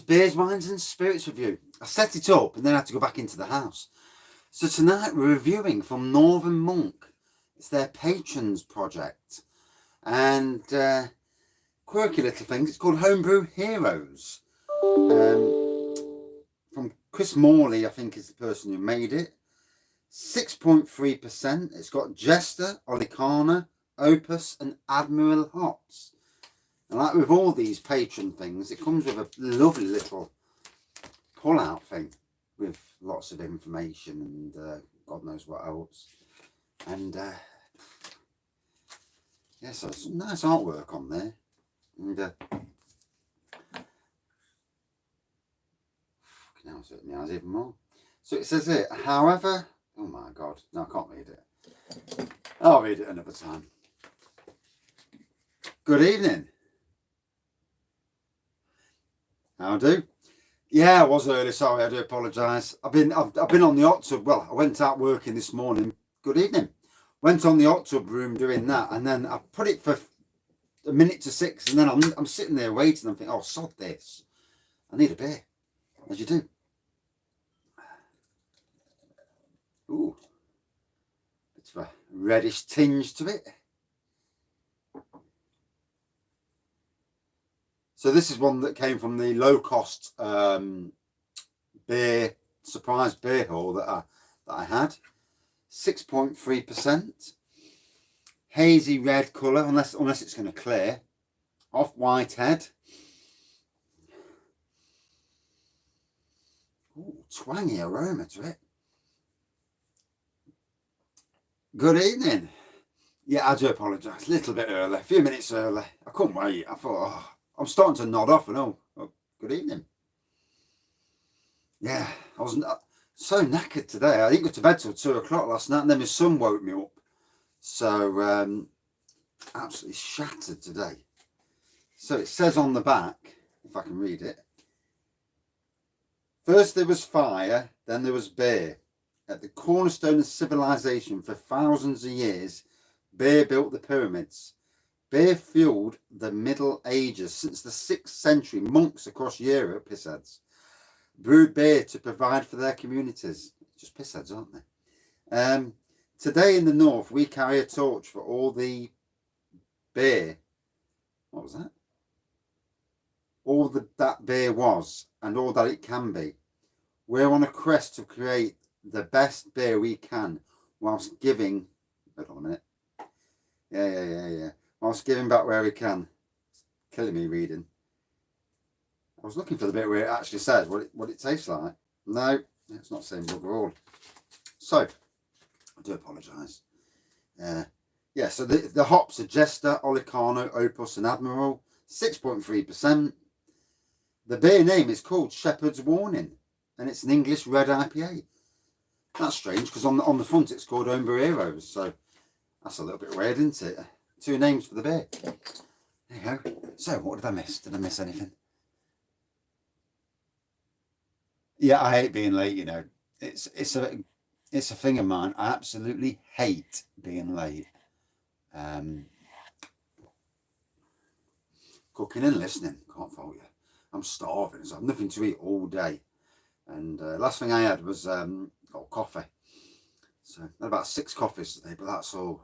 Beers, Wines and Spirits review. I set it up and then I had to go back into the house. So tonight we're reviewing from Northern Monk. It's their Patrons project. And quirky little things. It's called Homebrew Heroes. From Chris Morley, I think, is the person who made it. 6.3%. It's got Jester, Olicana, Opus and Admiral hops. And like with all these Patron things, it comes with a lovely little pull-out thing with lots of information and God knows what else. And yeah, so some nice artwork on there. And now it's hurting my eyes even more. So it says here, however, oh my God, no, I can't read it. I'll read it another time. Good evening. How do? Yeah, I was early. Sorry, I do apologise. I've been on the hot tub. Well, I went out working this morning. Good evening. Went on the hot tub room doing that, and then I put it for a minute to 6, and then I'm sitting there waiting. I'm thinking, oh, sod this. I need a beer, as you do. Ooh, it's a reddish tinge to it. So this is one that came from the low cost beer surprise beer haul that I had. 6.3%. Hazy red colour, unless it's going to clear. Off-white head. Ooh, twangy aroma to it. Good evening. Yeah, I do apologise. A little bit early. A few minutes early. I couldn't wait. I thought, oh, I'm starting to nod off and oh, good evening. Yeah, I was so knackered today. I didn't go to bed till 2 o'clock last night and then my son woke me up. So, absolutely shattered today. So it says on the back, if I can read it. First there was fire, then there was beer. At the cornerstone of civilization for thousands of years, beer built the pyramids. Beer fueled the Middle Ages. Since the 6th century, monks across Europe, pissheads, brewed beer to provide for their communities. Just pissheads, aren't they? Today in the north, we carry a torch for all the beer. What was that? All that beer was and all that it can be. We're on a quest to create the best beer we can whilst giving... Hold on a minute. Yeah. Whilst giving back where we can. It's killing me reading. I was looking for the bit where it actually says what it tastes like. No, it's not saying bugger all. So, I do apologise. Yeah, so the hops are Jester, Olicana, Opus and Admiral. 6.3%. The beer name is called Shepherd's Warning. And it's an English Red IPA. That's strange because on the front it's called Homebrew Heroes. So, that's a little bit weird, isn't it? 2 names for the beer. There you go. So, what did I miss? Did I miss anything? Yeah, I hate being late, you know. It's a thing of mine. I absolutely hate being late. Cooking and listening. Can't fault you. I'm starving, so I've nothing to eat all day. And last thing I had was coffee. So I had about 6 coffees today, but that's all.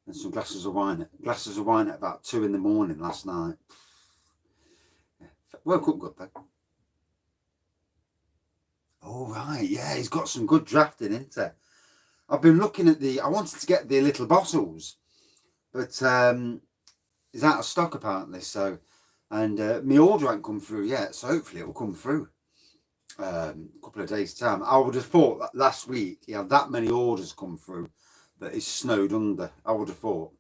And some glasses of wine. Glasses of wine at about 2 in the morning last night. Yeah. Woke up good though. Oh right, yeah, he's got some good drafting, isn't it? I've been looking at I wanted to get the little bottles, but it's out of stock apparently. So, and my order hasn't come through yet. So hopefully it will come through a couple of days' time. I would have thought that last week he had that many orders come through that is snowed under. I would have thought.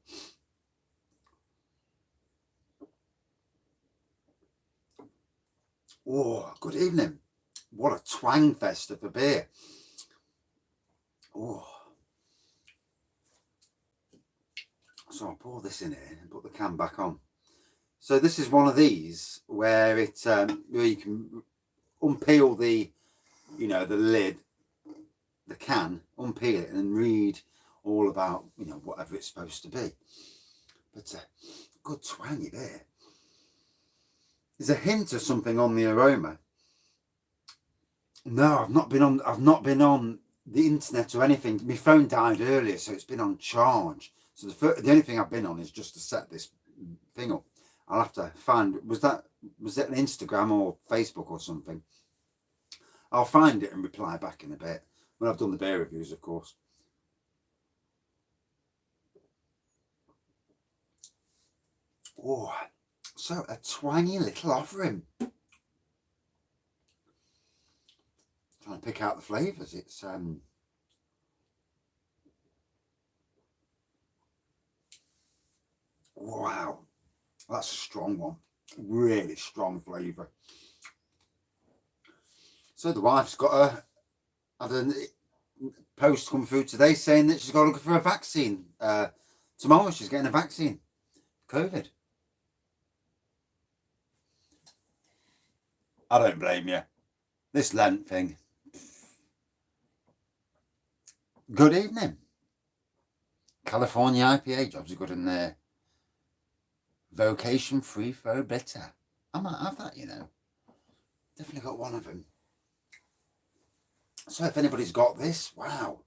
Oh, good evening. What a twang fest of a beer. Oh. So I'll pour this in here and put the can back on. So this is one of these where where you can unpeel the lid, the can, unpeel it and read all about, whatever it's supposed to be. But good twangy beer. There's a hint of something on the aroma. No, I've not been on the internet or anything. My phone died earlier, so it's been on charge. So the only thing I've been on is just to set this thing up. I'll have to find, was it an Instagram or Facebook or something? I'll find it and reply back in a bit when I've done the beer reviews, of course. Oh, so a twangy little offering. Trying to pick out the flavours. It's wow, that's a strong one. Really strong flavour. So the wife's got had a post come through today saying that she's got to look for a vaccine. Tomorrow she's getting a vaccine. COVID. I don't blame you. This Lent thing. Good evening. California IPA jobs are good in there. Vocation free faux bitter. I might have that, you know. Definitely got one of them. So if anybody's got this, wow,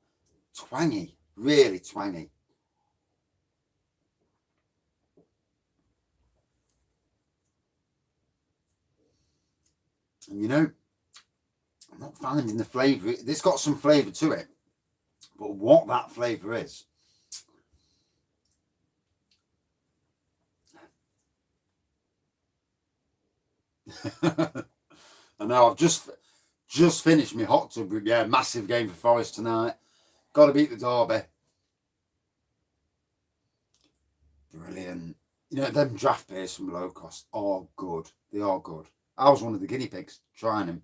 twangy, really twangy. And you know, I'm not finding the flavour. This got some flavour to it, but what that flavour is. I know, I've just finished my hot tub. Yeah, massive game for Forest tonight. Got to beat the Derby. Brilliant. You know, them draft beers from Low Cost are good. They are good. I was one of the guinea pigs trying them.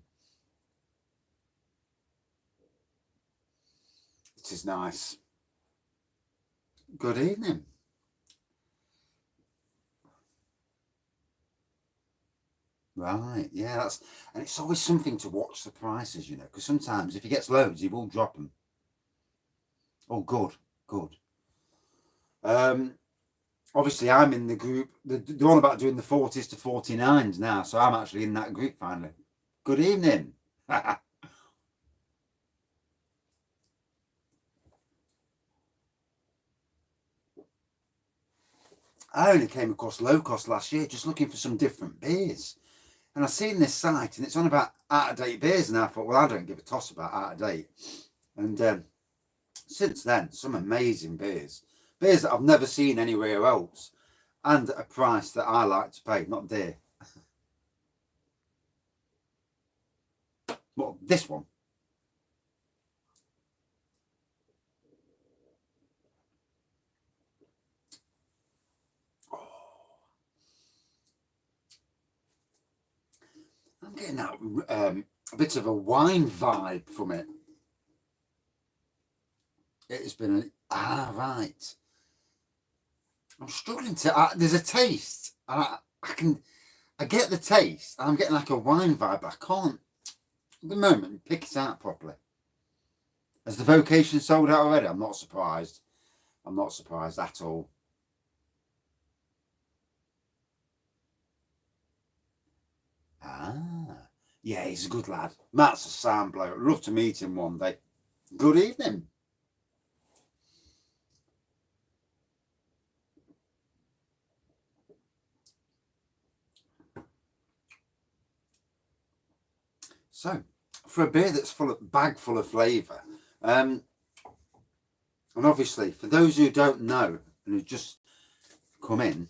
It is nice. Good evening. Right, yeah, and it's always something to watch the prices, you know, because sometimes if he gets loads, he will drop them. Oh, good. Obviously, I'm in the group. They're on about doing the 40s to 49s now, so I'm actually in that group finally. Good evening. I only came across Low Cost last year just looking for some different beers. And I've seen this site and it's on about out-of-date beers, and I thought, well, I don't give a toss about out-of-date. And since then, some amazing beers. Beers that I've never seen anywhere else, and at a price that I like to pay, not dear. Well, this one. I'm getting that a bit of a wine vibe from it. It has been right. I'm struggling to. There's a taste. I get the taste. I'm getting like a wine vibe. But I can't at the moment pick it out properly. Has the vocation sold out already? I'm not surprised. I'm not surprised at all. Yeah, he's a good lad. Matt's a sound bloke. Love to meet him one day. Good evening. So, for a beer that's bag full of flavour, and obviously for those who don't know and who just come in,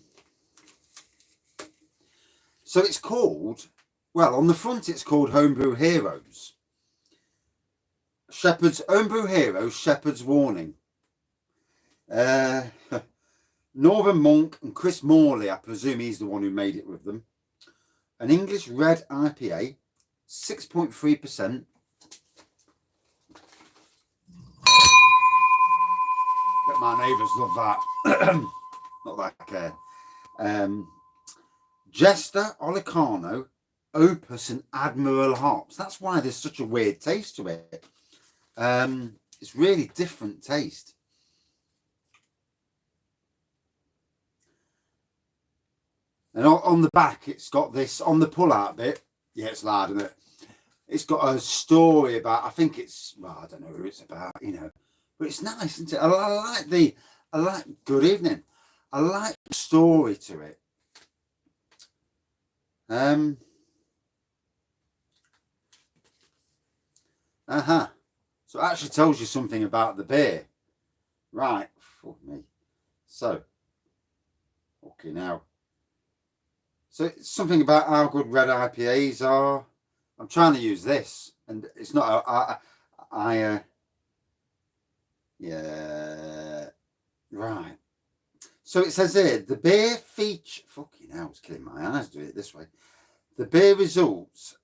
so it's called, well, on the front it's called Homebrew Heroes. Homebrew Heroes, Shepherd's Warning. Northern Monk and Chris Morley, I presume he's the one who made it with them. An English Red IPA, 6.3%. Bet my neighbours love that. Not that I care. Jester, Olicana, Opus and Admiral hops. That's why there's such a weird taste to it. It's really different taste. And on the back, it's got this, on the pull-out bit, yeah, it's loud, isn't it? It's got a story about, I think it's, well, I don't know who it's about, you know, but it's nice, isn't it? I like, good evening. I like the story to it. So it actually tells you something about the beer. Right, fuck me. So, okay now. So it's something about how good red IPAs are. I'm trying to use this, and it's not. Yeah, right. So it says here the beer feature. Fucking hell, it's killing my eyes. Do it this way. The beer results.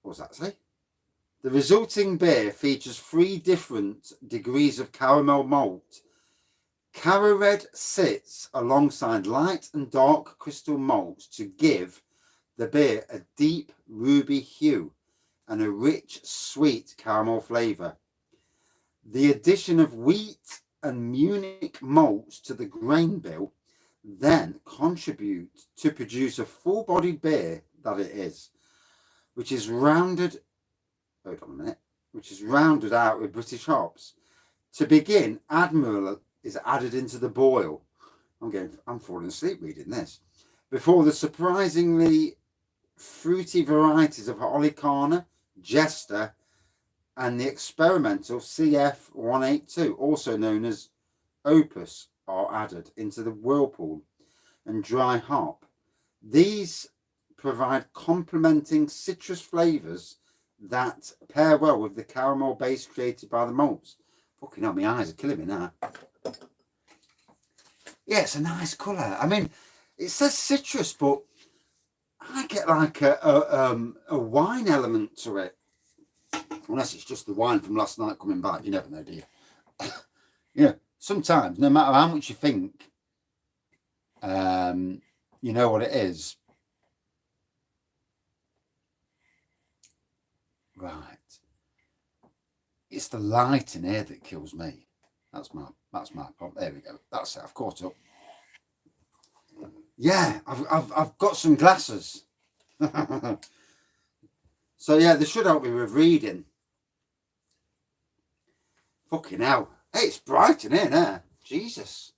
What does that say? The resulting beer features 3 different degrees of caramel malt. Carared sits alongside light and dark crystal malts to give the beer a deep ruby hue and a rich, sweet caramel flavour. The addition of wheat and Munich malts to the grain bill then contribute to produce a full-bodied beer that it is, which is rounded out with British hops. To begin, Admiral is added into the boil. I'm falling asleep reading this. Before the surprisingly fruity varieties of Olicana, Jester, and the experimental CF182, also known as Opus, are added into the whirlpool and dry hop. These provide complementing citrus flavours that pair well with the caramel base created by the malts. Fucking hell, my eyes are killing me now. Yeah, it's a nice colour. I mean, it says citrus, but I get like a wine element to it. Unless it's just the wine from last night coming back. You never know, do you? Yeah, sometimes, no matter how much you think, you know what it is. Right. It's the light in here that kills me. That's my problem. There we go. That's it. I've caught up. Yeah, I've got some glasses. So yeah, they should help me with reading. Fucking hell. Hey, it's bright in here now. Jesus.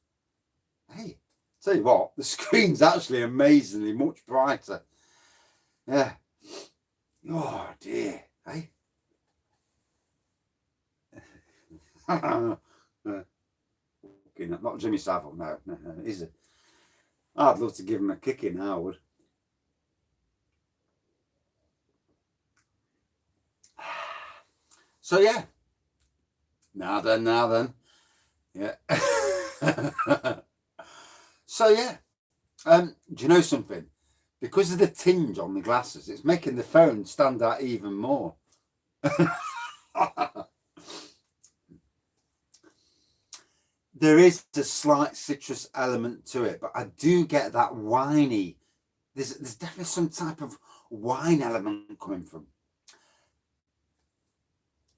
Hey, tell you what, the screen's actually amazingly much brighter. Yeah. Oh dear. Hey. Not Jimmy Savile, no, is it? I'd love to give him a kicking, I would. So yeah. Now then. Yeah. So yeah. Do you know something? Because of the tinge on the glasses, it's making the phone stand out even more. There is a slight citrus element to it, but I do get that winey. There's definitely some type of wine element coming from.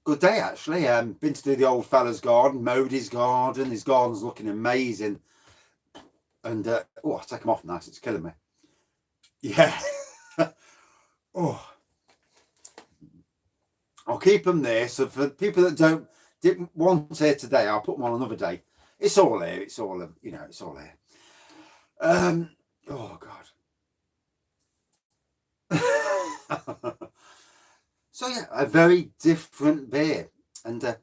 Good day, actually. Been to do the old fella's garden, mowed his garden. His garden's looking amazing. And I'll take them off now. It's killing me. Yeah. Oh, I'll keep them there. So for people that didn't want here today, I'll put them on another day. It's all here. It's all, it's all here. Oh God. So yeah, a very different beer and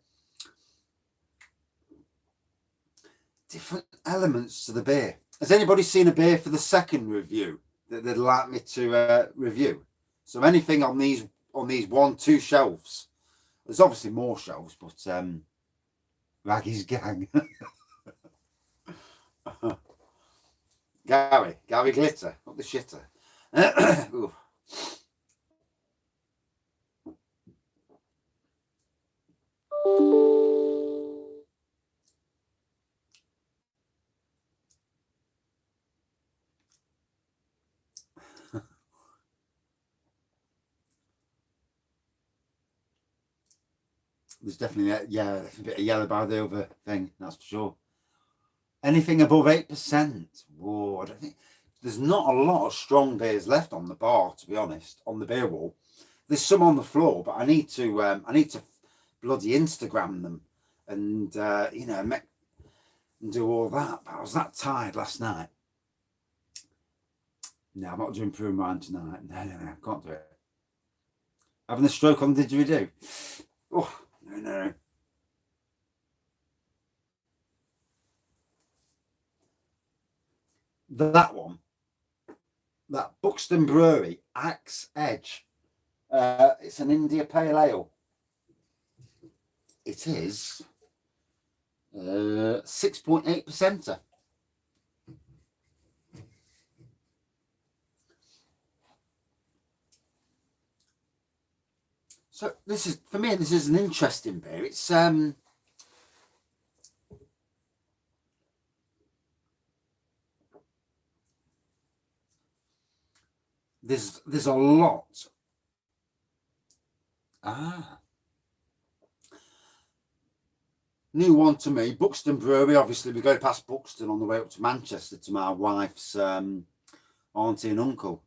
different elements to the beer. Has anybody seen a beer for the second review that they'd like me to review? So anything on these 1-2 shelves. There's obviously more shelves, but Raggy's gang. Gary Glitter, not the shitter. There's definitely a bit of yellow by the other thing, that's for sure. Anything above 8%. Whoa, I don't think. there's not a lot of strong beers left on the bar, to be honest, on the beer wall. There's some on the floor, but I need to bloody Instagram them and you know, and do all that. But I was that tired last night. No, I'm not doing Prune Wine tonight. No, I can't do it. Having a stroke on the didgeridoo. Oh, no. That one, that Buxton Brewery Axe Edge. It's an India Pale Ale. It is 6.8%. So this is, for me, this is an interesting beer. It's there's a lot. New one to me, Buxton Brewery. Obviously, we go past Buxton on the way up to Manchester to my wife's auntie and uncle.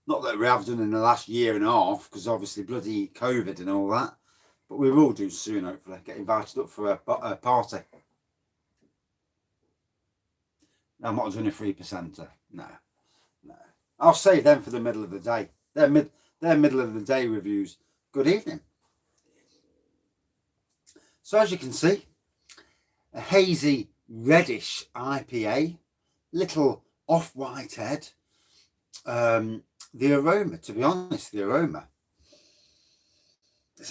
Not that we have done in the last year and a half, because obviously bloody COVID and all that. But we will do soon, hopefully. Get invited up for a party. No, I'm not doing a 3%er. No. I'll save them for the middle of the day. They're middle of the day reviews. Good evening. So as you can see, a hazy reddish IPA, little off-white head. The aroma, to be honest, there's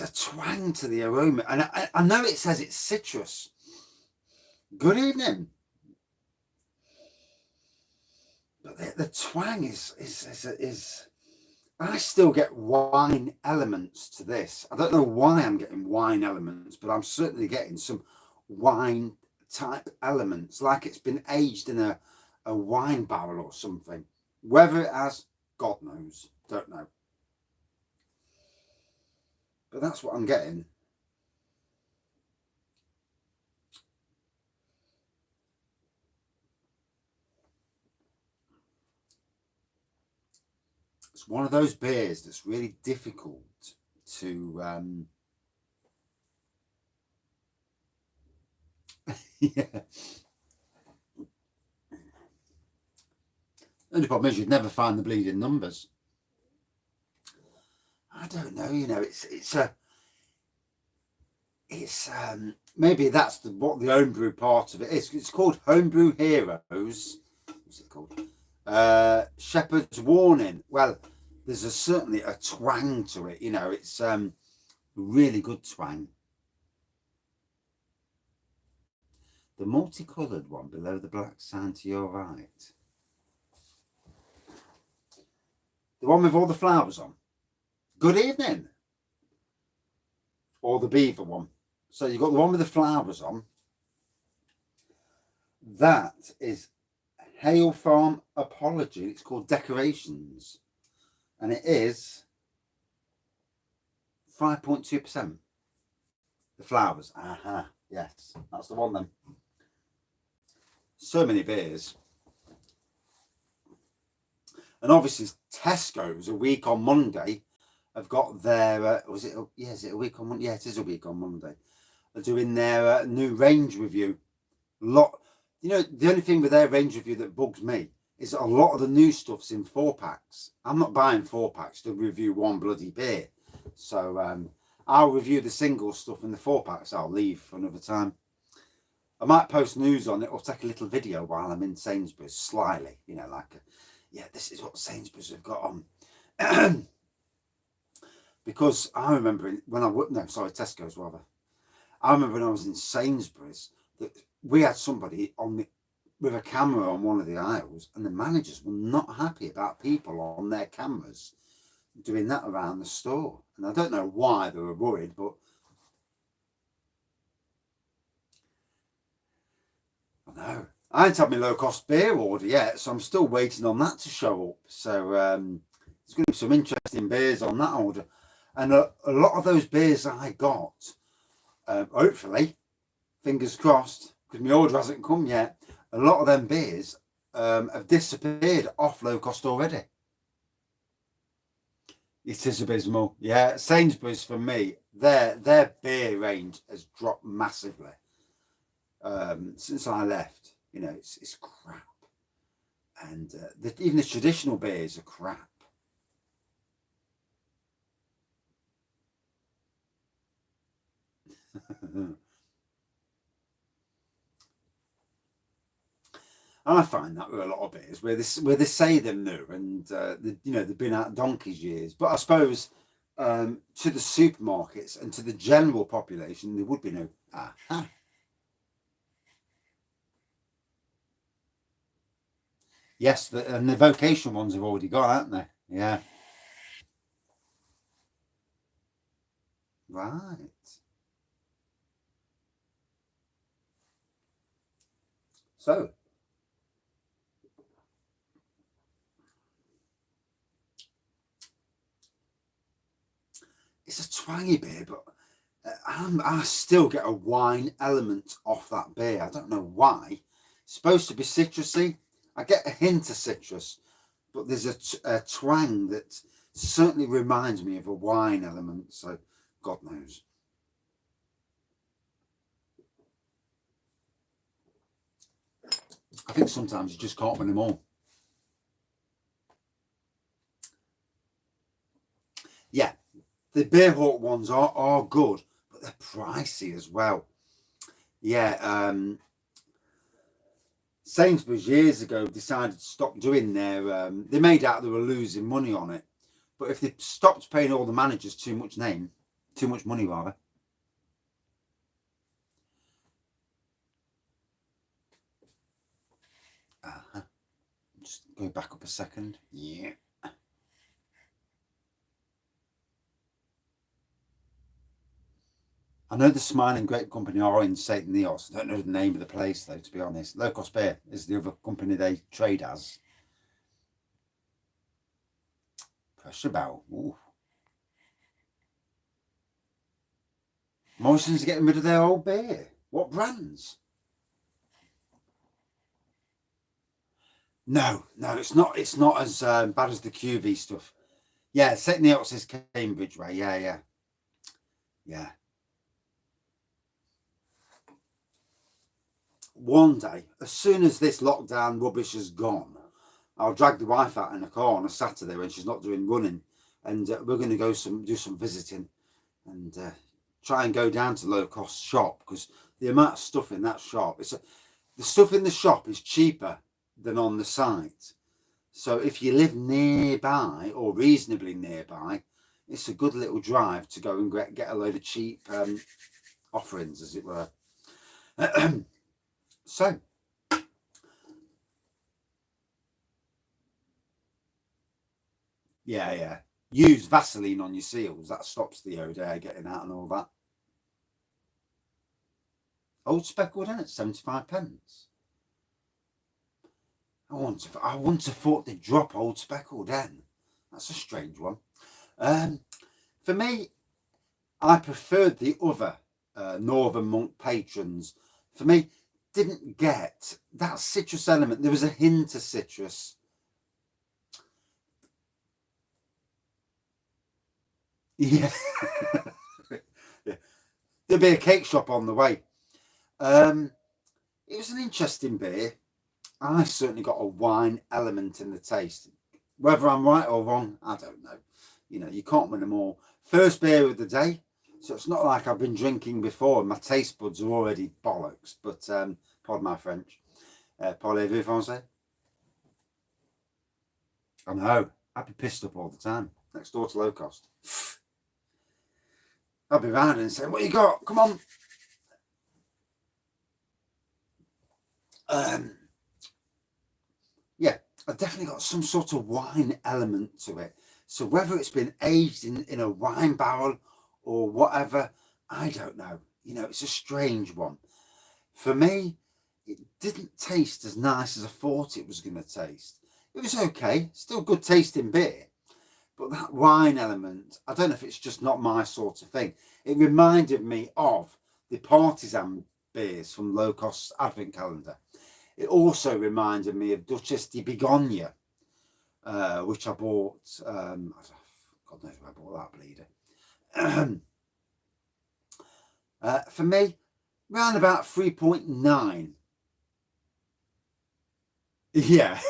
a twang to the aroma, and I know it says it's citrus. Good evening. But the twang is I still get wine elements to this. I don't know why I'm getting wine elements, but I'm certainly getting some wine type elements, like it's been aged in a wine barrel or something. Whether it has, God knows, don't know. But that's what I'm getting. It's one of those beers that's really difficult to yeah. The only problem is you'd never find the bleeding numbers. I don't know, you know, it's maybe that's what the homebrew part of it is. It's called Homebrew Heroes. What's it called? Shepherd's Warning. Well, there's certainly a twang to it, you know. It's really good twang. The multicoloured one below the black sign to your right. The one with all the flowers on. Good evening. Or the beaver one. So you've got the one with the flowers on. That is Hale Farm Apology. It's called Decorations. And it is 5.2%. The flowers. Aha. Yes. That's the one then. So many beers. And obviously Tesco's a week on Monday have got their, is it a week on Monday? Yeah, it is a week on Monday. They're doing their new range review. You know, the only thing with their range review that bugs me is a lot of the new stuff's in 4-packs. I'm not buying 4-packs to review one bloody beer. So I'll review the single stuff, and the 4-packs I'll leave for another time. I might post news on it or take a little video while I'm in Sainsbury's, slyly, you know, like, yeah, this is what Sainsbury's have got on. Because I remember Tesco's rather. I remember when I was in Sainsbury's that we had somebody with a camera on one of the aisles, and the managers were not happy about people on their cameras doing that around the store. And I don't know why they were worried, but I know. I ain't had my Lowcostbeer order yet, so I'm still waiting on that to show up. So there's going to be some interesting beers on that order. And a lot of those beers I got, hopefully, fingers crossed, because my order hasn't come yet, a lot of them beers have disappeared off low cost already. It is abysmal. Yeah, Sainsbury's for me, their beer range has dropped massively since I left. You know, it's crap, and even the traditional beers are crap. I find that with a lot of beers where they say they're new and they've been out donkey's years. But I suppose to the supermarkets and to the general population, they would be new. Yes, and the vocational ones have already gone, haven't they? Yeah. Right. So it's a twangy beer, but I still get a wine element off that beer. I don't know why. It's supposed to be citrusy. I get a hint of citrus, but there's a twang that certainly reminds me of a wine element. So God knows. I think sometimes you just can't win them all. Yeah, the Beer Hawk ones are good, but they're pricey as well. Yeah, Sainsbury's years ago decided to stop doing their. They made out they were losing money on it, but if they stopped paying all the managers too much money rather. Just go back up a second. Yeah. I know the Smiling Grape Company are in St. Neots. I don't know the name of the place though, to be honest. Lowcostbeer is the other company they trade as. Pressure Barrel. Ooh. Morrison's getting rid of their old beer. What brands? No, it's not. It's not as bad as the QV stuff. Yeah, St. Neots is Cambridge way. Yeah. One day, as soon as this lockdown rubbish is gone, I'll drag the wife out in a car on a Saturday when she's not doing running, and we're going to go do some visiting, and try and go down to low cost shop because the amount of stuff in that shop, the stuff in the shop is cheaper than on the site. So if you live nearby or reasonably nearby, it's a good little drive to go and get a load of cheap offerings, as it were. So, yeah. Use Vaseline on your seals. That stops the old air getting out and all that. Old Speckled in at 75 pence. I want to thought they'd drop Old Speckled in. That's a strange one. For me, I preferred the other Northern Monk patrons. For me, didn't get that citrus element. There was a hint of citrus. Yeah. Yeah. There'll be a cake shop on the way. It was an interesting beer. I certainly got a wine element in the taste. Whether I'm right or wrong, I don't know. You know, you can't win them all. First beer of the day, so it's not like I've been drinking before and my taste buds are already bollocks. But pardon my French. Parlez-vous français? I know. I'd be pissed up all the time. Next door to low cost. I'd be round and saying, "What you got? Come on." Yeah, I've definitely got some sort of wine element to it. So whether it's been aged in a wine barrel or whatever, I don't know. You know, it's a strange one. For me, it didn't taste as nice as I thought it was going to taste. It was okay, still good tasting beer. But that wine element, I don't know if it's just not my sort of thing. It reminded me of the Partisan beers from Low Cost Advent Calendar. It also reminded me of Duchess de Begonia, which I bought, God knows where I bought that bleeder. For me, round about 3.9. Yeah.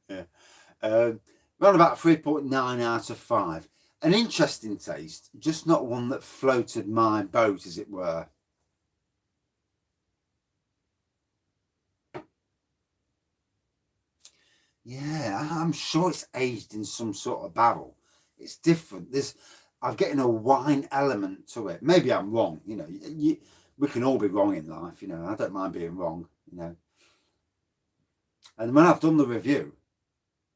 Yeah. Round about 3.9 out of 5. An interesting taste, just not one that floated my boat, as it were. Yeah, I'm sure it's aged in some sort of barrel. It's different. I'm getting a wine element to it. Maybe I'm wrong. You know, we can all be wrong in life. You know, I don't mind being wrong. You know, and when I've done the review,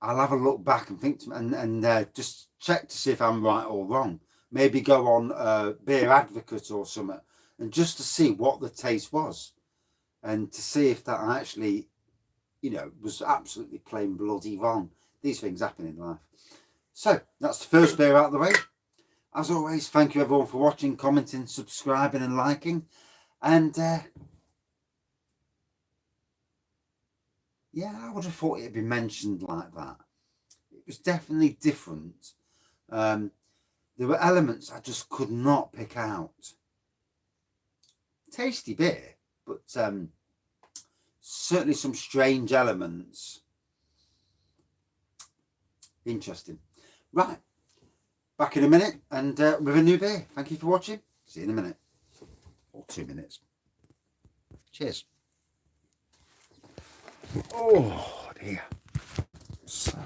I'll have a look back and think and just check to see if I'm right or wrong. Maybe go on Beer Advocate or something, and just to see what the taste was, and to see if that actually, you know, was absolutely plain bloody wrong. These things happen in life. So that's the first beer out of the way. As always, thank you everyone for watching, commenting, subscribing and liking. And yeah, I would have thought it'd be mentioned like that. It was definitely different. There were elements I just could not pick out. Tasty beer, but certainly some strange elements. Interesting. Right, back in a minute and with a new beer. Thank you for watching. See you in a minute. Or 2 minutes. Cheers. Oh dear. So.